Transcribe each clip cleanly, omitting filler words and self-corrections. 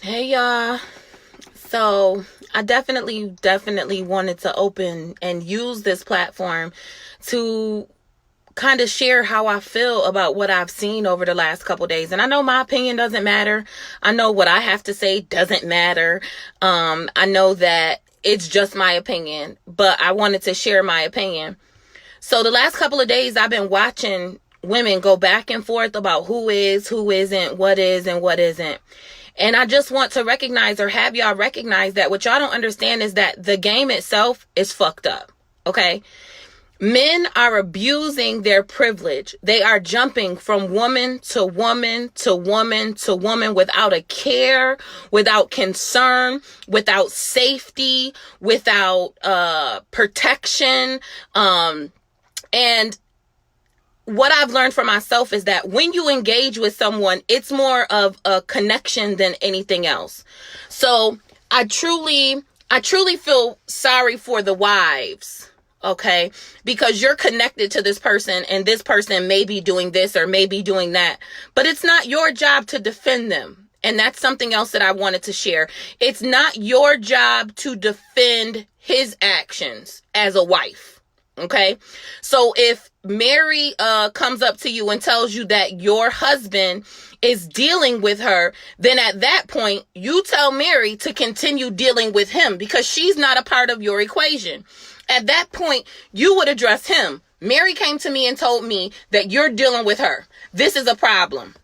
Hey y'all. So I definitely wanted to open and use this platform to kind of share how I feel about what I've seen over the last couple days. And I know my opinion doesn't matter. I know what I have to say doesn't matter. I know that it's just my opinion, but I wanted to share my opinion. So the last couple of days I've been watching women go back and forth about who is, who isn't, what is and what isn't. And I just want to recognize or have y'all recognize that what y'all don't understand is that the game itself is fucked up. Okay? Men are abusing their privilege. They are jumping from woman to woman to woman to woman without a care, without concern, without safety, without protection. And what I've learned for myself is that when you engage with someone, it's more of a connection than anything else. So I truly feel sorry for the wives, okay? Because you're connected to this person and this person may be doing this or may be doing that, but it's not your job to defend them. And that's something else that I wanted to share. It's not your job to defend his actions as a wife. Okay. So if Mary comes up to you and tells you that your husband is dealing with her, then at that point, you tell Mary to continue dealing with him because she's not a part of your equation. At that point, you would address him. Mary came to me and told me that you're dealing with her. This is a problem.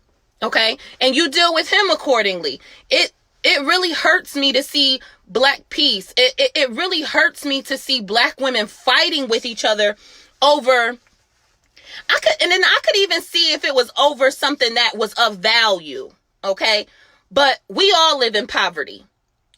Okay. And you deal with him accordingly. It really hurts me to see Black peace. It really hurts me to see Black women fighting with each other over, I could even see if it was over something that was of value. Okay. But we all live in poverty.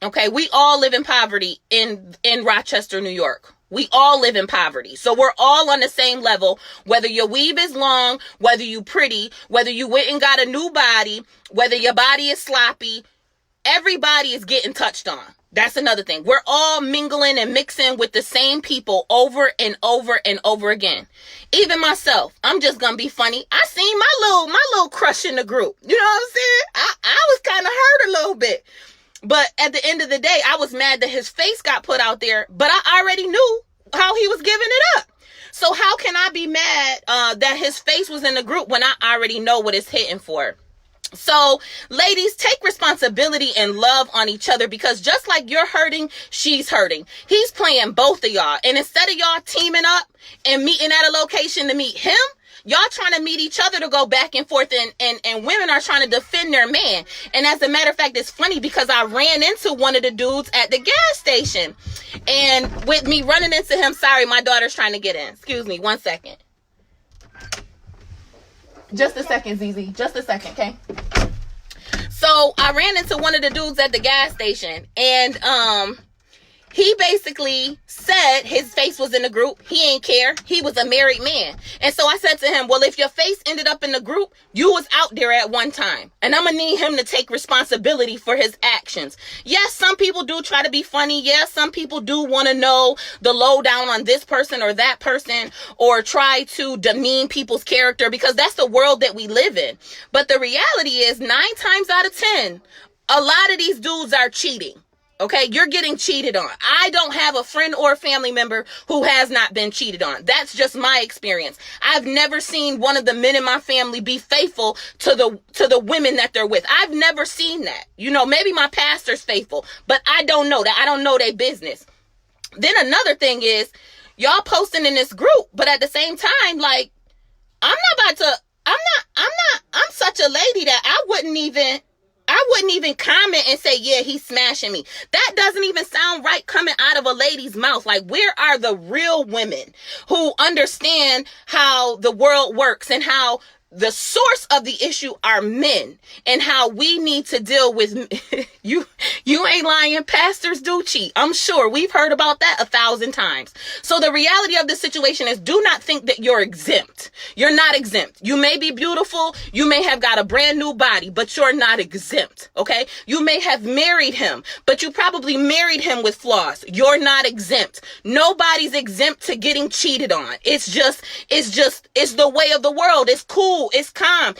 Okay. We all live in poverty in Rochester, New York. We all live in poverty. So we're all on the same level, whether your weave is long, whether you pretty, whether you went and got a new body, whether your body is sloppy. Everybody is getting touched on. That's another thing. We're all mingling and mixing with the same people over and over and over again. Even myself, I'm just gonna be funny. I seen my little crush in the group. You know what I'm saying? I was kind of hurt a little bit. But at the end of the day, I was mad that his face got put out there, but I already knew how he was giving it up. So how can I be mad that his face was in the group when I already know what it's hitting for? So, ladies, take responsibility and love on each other because just like you're hurting, she's hurting. He's playing both of y'all. And instead of y'all teaming up and meeting at a location to meet him, y'all trying to meet each other to go back and forth and women are trying to defend their man. And as a matter of fact, it's funny because I ran into one of the dudes at the gas station. And with me running into him, sorry, my daughter's trying to get in. Excuse me, 1 second. Just a second, ZZ. Just a second, okay? So I ran into one of the dudes at the gas station, and he basically said his face was in the group. He ain't care. He was a married man. And so I said to him, well, if your face ended up in the group, you was out there at one time. And I'm going to need him to take responsibility for his actions. Yes, some people do try to be funny. Yes, some people do want to know the lowdown on this person or that person or try to demean people's character because that's the world that we live in. But the reality is 9 times out of 10, a lot of these dudes are cheating. Okay, you're getting cheated on. I don't have a friend or a family member who has not been cheated on. That's just my experience. I've never seen one of the men in my family be faithful to the women that they're with. I've never seen that. You know, maybe my pastor's faithful, but I don't know that. I don't know their business. Then another thing is y'all posting in this group, but at the same time, like, I'm such a lady that I wouldn't even comment and say, yeah, he's smashing me. That doesn't even sound right coming out of a lady's mouth. Like, where are the real women who understand how the world works and how the source of the issue are men and how we need to deal with you ain't lying. Pastors do cheat. I'm sure we've heard about that 1,000 times. So the reality of the situation is do not think that you're exempt. You're not exempt. You may be beautiful. You may have got a brand new body, but you're not exempt. Okay. You may have married him, but you probably married him with flaws. You're not exempt. Nobody's exempt to getting cheated on. It's the way of the world. It's cool. It's calm.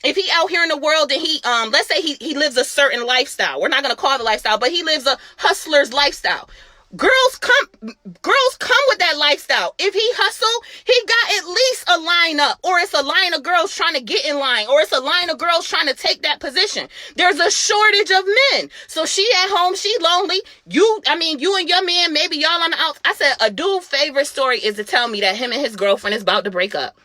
If he out here in the world and he, let's say he lives a certain lifestyle. We're not going to call it a lifestyle, but he lives a hustler's lifestyle. Girls come with that lifestyle. If he hustle, he got at least a line up, or it's a line of girls trying to get in line, or it's a line of girls trying to take that position. There's a shortage of men. So she at home, she lonely. You and your man, maybe y'all on the outs. I said a dude's favorite story is to tell me that him and his girlfriend is about to break up.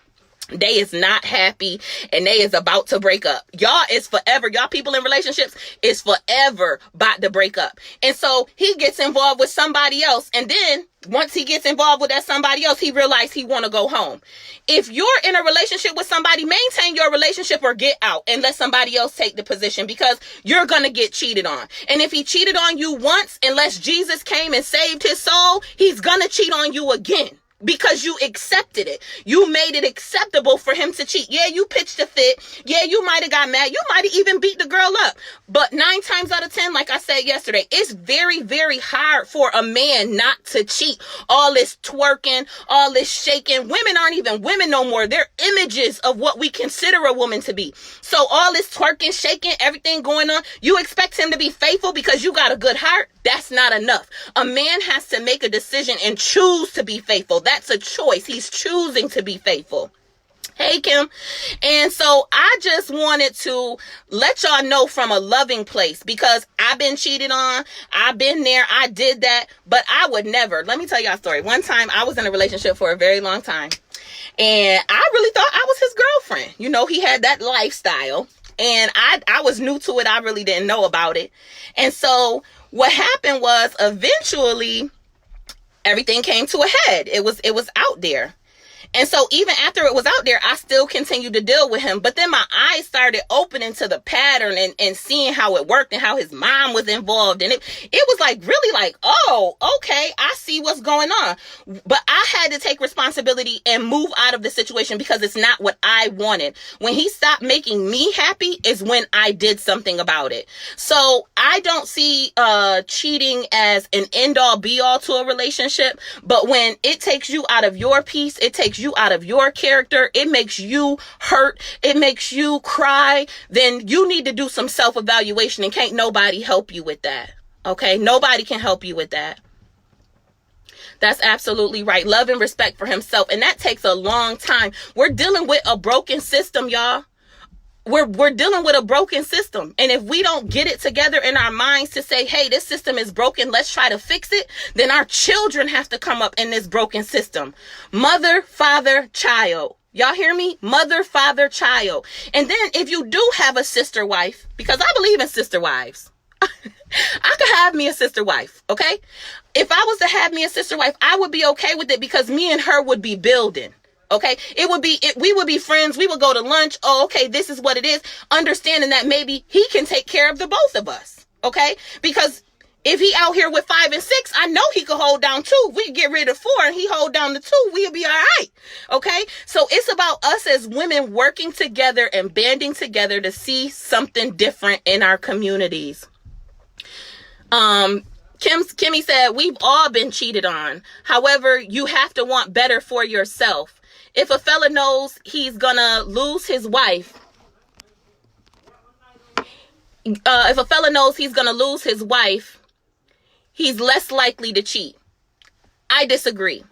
They is not happy and they is about to break up. Y'all is forever. Y'all people in relationships is forever about to break up. And so he gets involved with somebody else. And then once he gets involved with that somebody else, he realized he want to go home. If you're in a relationship with somebody, maintain your relationship or get out and let somebody else take the position, because you're going to get cheated on. And if he cheated on you once, unless Jesus came and saved his soul, he's going to cheat on you again. Because you accepted it. You made it acceptable for him to cheat. Yeah, you pitched a fit. Yeah, you might have got mad. You might have even beat the girl up. But 9 times out of 10, like I said yesterday, it's very, very hard for a man not to cheat. All this twerking, all this shaking. Women aren't even women no more. They're images of what we consider a woman to be. So all this twerking, shaking, everything going on, you expect him to be faithful because you got a good heart? That's not enough. A man has to make a decision and choose to be faithful. That's a choice. He's choosing to be faithful. Hey, Kim. And so I just wanted to let y'all know from a loving place, because I've been cheated on. I've been there. I did that. But I would never. Let me tell y'all a story. One time I was in a relationship for a very long time. And I really thought I was his girlfriend. You know, he had that lifestyle. And I was new to it. I really didn't know about it. And so what happened was eventually everything came to a head. It was out there. And so even after it was out there, I still continued to deal with him. But then my eyes started opening to the pattern and seeing how it worked and how his mom was involved. And it was like really like, oh, okay, I see what's going on. But I had to take responsibility and move out of the situation because it's not what I wanted. When he stopped making me happy is when I did something about it. So I don't see cheating as an end all be all to a relationship. But when it takes you out of your peace, it takes you out of your character, it makes you hurt, it makes you cry, then you need to do some self-evaluation, and can't nobody help you with that. Okay? Nobody can help you with that. That's absolutely right. Love and respect for himself. And that takes a long time. We're dealing with a broken system, y'all. We're dealing with a broken system. And if we don't get it together in our minds to say, hey, this system is broken, let's try to fix it, then our children have to come up in this broken system. Mother, father, child. Y'all hear me? Mother, father, child. And then if you do have a sister wife, because I believe in sister wives, I could have me a sister wife, okay? If I was to have me a sister wife, I would be okay with it because me and her would be building. Okay, we would be friends. We would go to lunch. Oh, okay, this is what it is. Understanding that maybe he can take care of the both of us. Okay, because if he out here with 5 and 6, I know he could hold down 2. We get rid of 4 and he hold down the 2. We'll be all right. Okay, so it's about us as women working together and banding together to see something different in our communities. Kimmy said, we've all been cheated on. However, you have to want better for yourself. If a fella knows he's gonna lose his wife, he's less likely to cheat. I disagree.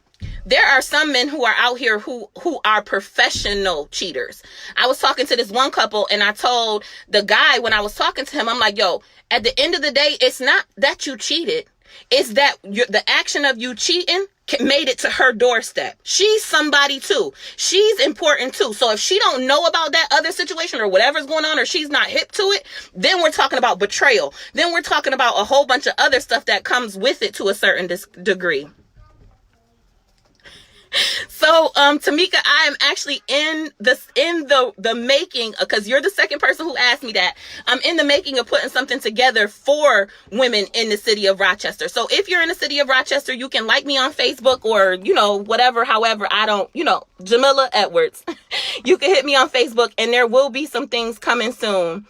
There are some men who are out here who are professional cheaters. I was talking to this one couple and I told the guy when I was talking to him, I'm like, yo, at the end of the day, it's not that you cheated. It's that the action of you cheating made it to her doorstep. She's somebody too. She's important too. So if she don't know about that other situation or whatever's going on, or she's not hip to it, then we're talking about betrayal. Then we're talking about a whole bunch of other stuff that comes with it to a certain degree. So, Tamika, I am actually in the making, because you're the second person who asked me that. I'm in the making of putting something together for women in the city of Rochester. So if you're in the city of Rochester, you can like me on Facebook or, whatever, however, Jamila Edwards. You can hit me on Facebook and there will be some things coming soon.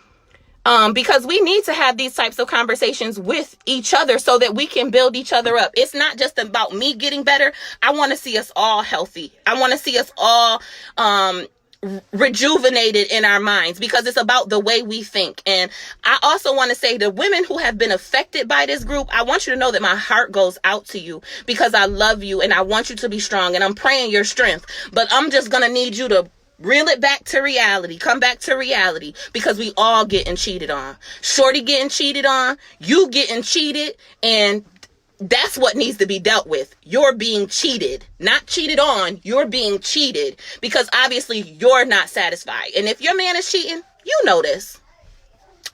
Because we need to have these types of conversations with each other so that we can build each other up. It's not just about me getting better. I want to see us all healthy. I want to see us all rejuvenated in our minds, because it's about the way we think. And I also want to say, the women who have been affected by this group, I want you to know that my heart goes out to you, because I love you and I want you to be strong, and I'm praying your strength. But I'm just gonna need you to reel it back to reality. Come back to reality, because we all getting cheated on. Shorty getting cheated on, you getting cheated, and that's what needs to be dealt with. You're being cheated, not cheated on. You're being cheated, because obviously you're not satisfied. And if your man is cheating, you know this.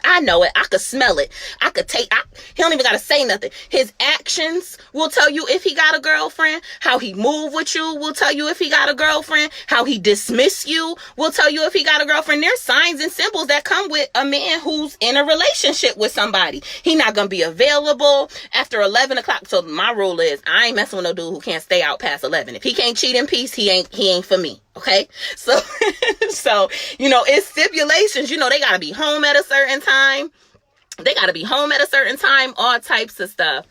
I know it. I could smell it. He don't even got to say nothing. His actions will tell you if he got a girlfriend. How he move with you will tell you if he got a girlfriend. How he dismiss you will tell you if he got a girlfriend. There's signs and symbols that come with a man who's in a relationship with somebody. He not going to be available after 11 o'clock. So my rule is, I ain't messing with no dude who can't stay out past 11. If he can't cheat in peace, he ain't for me. Okay. So, it's stipulations, they gotta be home at a certain time. All types of stuff.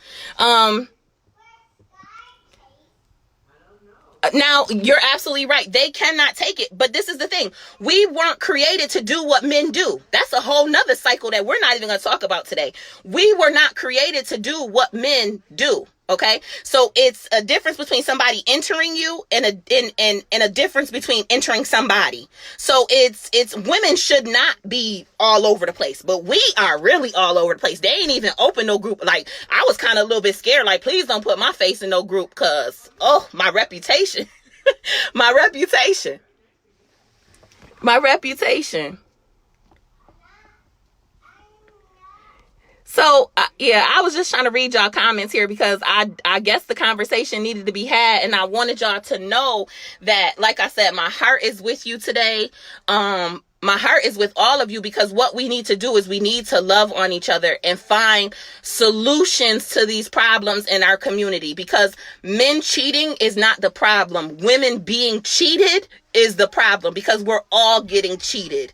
Now, you're absolutely right. They cannot take it. But this is the thing. We weren't created to do what men do. That's a whole nother cycle that we're not even going to talk about today. We were not created to do what men do. Okay, so it's a difference between somebody entering you and a difference between entering somebody. So it's women should not be all over the place, but we are really all over the place. They ain't even open no group. Like, I was kind of a little bit scared. Like, please don't put my face in no group, cause my reputation, my reputation. So, I was just trying to read y'all comments here, because I guess the conversation needed to be had, and I wanted y'all to know that, like I said, my heart is with you today. My heart is with all of you, because what we need to do is we need to love on each other and find solutions to these problems in our community, because men cheating is not the problem. Women being cheated is the problem, because we're all getting cheated.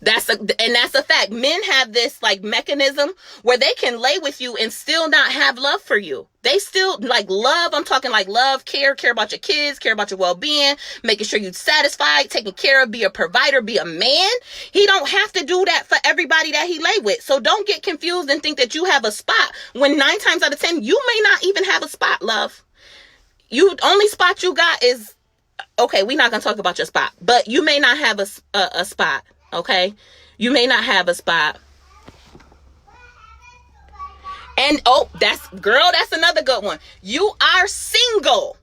That's a fact. Men have this mechanism where they can lay with you and still not have love for you. They still love. I'm talking love, care about your kids, care about your well-being, making sure you're satisfied, taking care of, be a provider, be a man. He don't have to do that for everybody that he lay with. So don't get confused and think that you have a spot, when 9 times out of 10, you may not even have a spot, love. You only spot you got is, okay, we're not going to talk about your spot, but you may not have a spot. Okay, you may not have a spot. And that's another good one. You are single.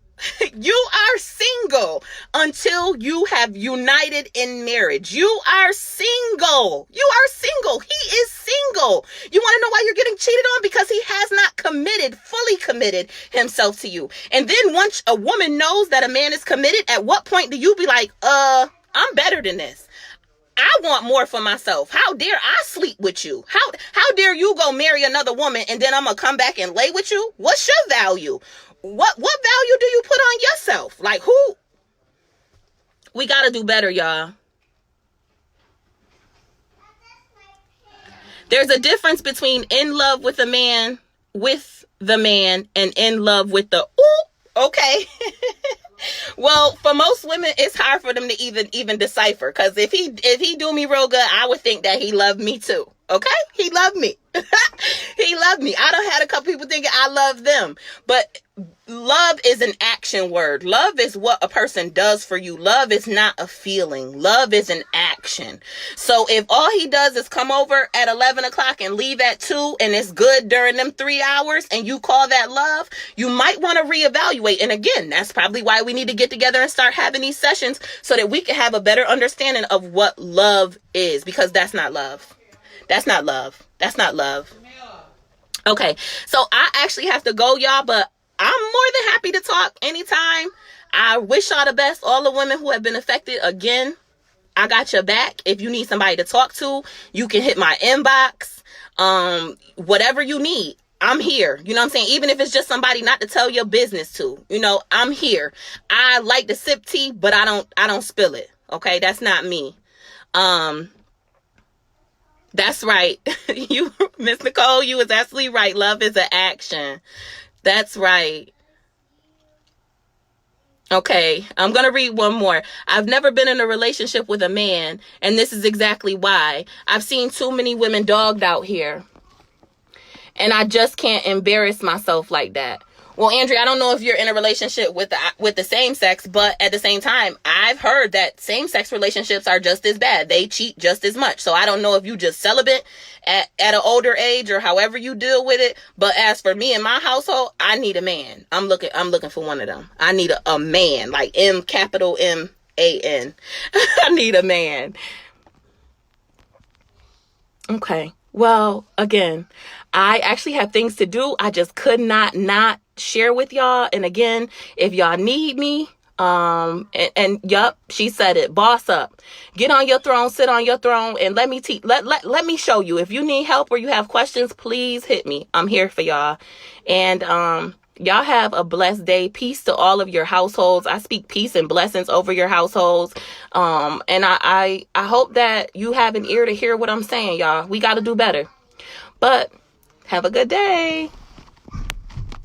You are single until you have united in marriage. You are single. He is single. You want to know why you're getting cheated on? Because he has not fully committed himself to you. And then once a woman knows that a man is committed, at what point do you be like, I'm better than this? I want more for myself. How dare I sleep with you? How dare you go marry another woman and then I'm gonna come back and lay with you? What's your value? What value do you put on yourself? Like, who? We gotta do better, y'all. There's a difference between in love with a man, with the man, and in love with the okay. Well, for most women, it's hard for them to even decipher. Because if he do me real good, I would think that he loved me too. Okay? He loved me. He loved me. I done had a couple people thinking I love them. But love is an action word. Love is what a person does for you. Love is not a feeling. Love is an action. So if all he does is come over at 11 o'clock and leave at 2 and it's good during them 3 hours and you call that love, you might want to reevaluate. And again, that's probably why we need to get together and start having these sessions so that we can have a better understanding of what love is, because that's not love. That's not love. That's not love. Okay, so I actually have to go, y'all, but I'm more than happy to talk anytime. I wish y'all the best. All the women who have been affected, again, I got your back. If you need somebody to talk to, you can hit my inbox. Whatever you need, I'm here. You know what I'm saying? Even if it's just somebody not to tell your business to, I'm here. I like to sip tea, but I don't spill it. Okay, that's not me. That's right. You, Miss Nicole, you was absolutely right. Love is an action. That's right. Okay, I'm going to read one more. I've never been in a relationship with a man, and this is exactly why. I've seen too many women dogged out here, and I just can't embarrass myself like that. Well, Andrea, I don't know if you're in a relationship with the same sex, but at the same time, I've heard that same-sex relationships are just as bad. They cheat just as much. So I don't know if you just celibate at an older age or however you deal with it. But as for me and my household, I need a man. I'm looking for one of them. I need a man, like MAN. I need a man. Okay. Well, again, I actually have things to do. I just could not share with y'all. And again, if y'all need me, and yup, she said it, boss up, get on your throne, sit on your throne, and let me let me show you. If you need help or you have questions, please hit me. I'm here for y'all. And y'all have a blessed day. Peace to all of your households. I speak peace and blessings over your households. And I hope that you have an ear to hear what I'm saying, y'all. We got to do better. But have a good day.